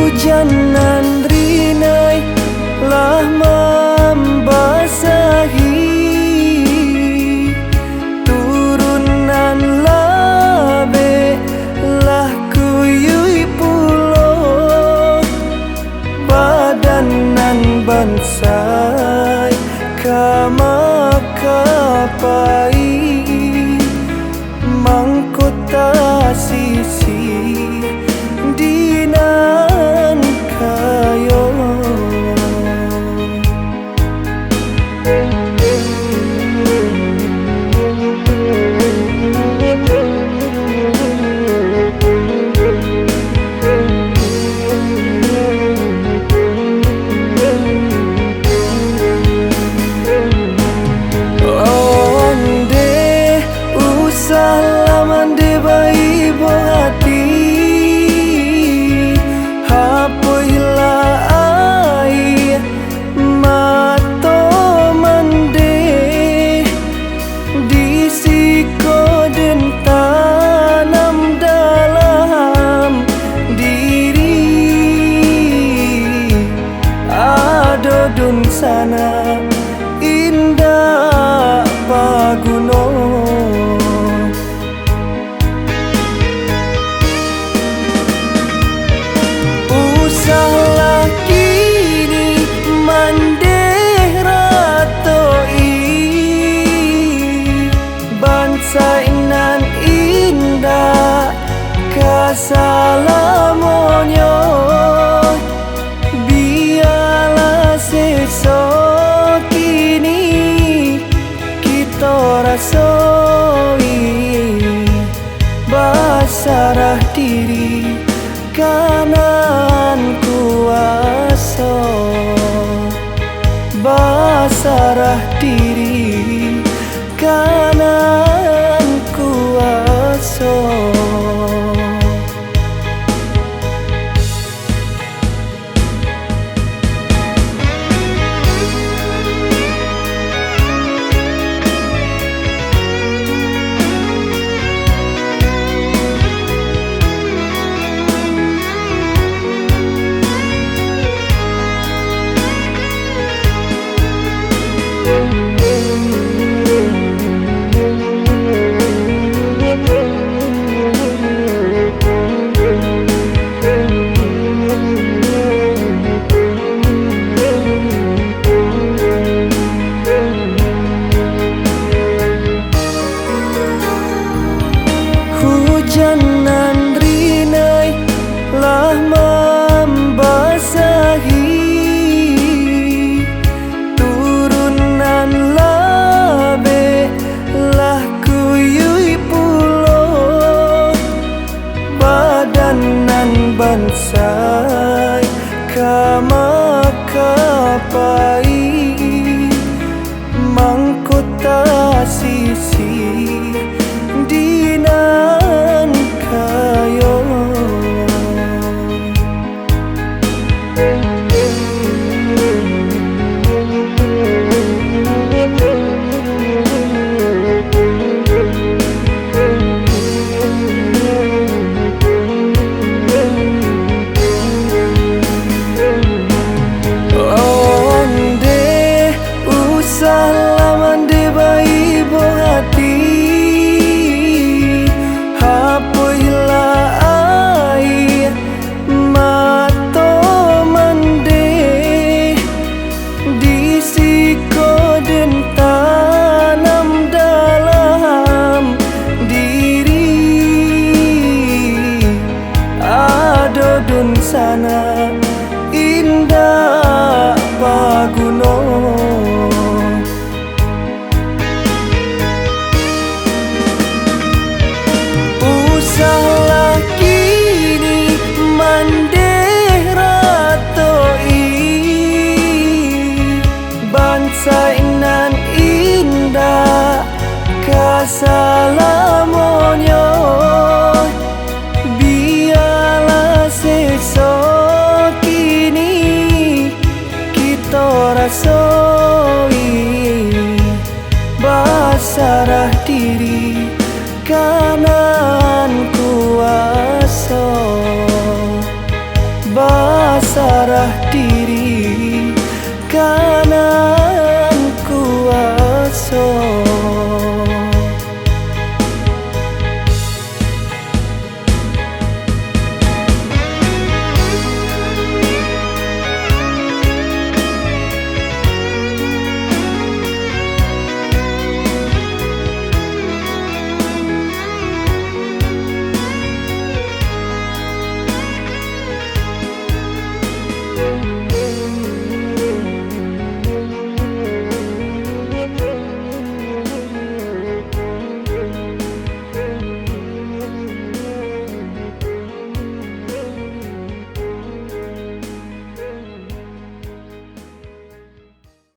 Hujanan rinai lah membasahi turunan labe lah kuyui pulo badanan bansai kamakapai mangkota sisi dinan kayo. Onde usalaman de bai bohati hapoila ai mato mande disiko den tanam dalam diri adodun sana indah paguno. Usahlah kini mandeh ratoi bangsa inan indah kasalamonyo biarlah sesok kini kita rasoi basarah diri kanan kuasa basarah diri kanan kuasa. Hujanan rinai lah membasahi turunan labe lah kuyui pulo badanan bansai kamakapai mangkota sisi dinan kayo. Onde usalaman de bai bohati hapoila ai mato mande disiko den tanam dalam diri adodun sana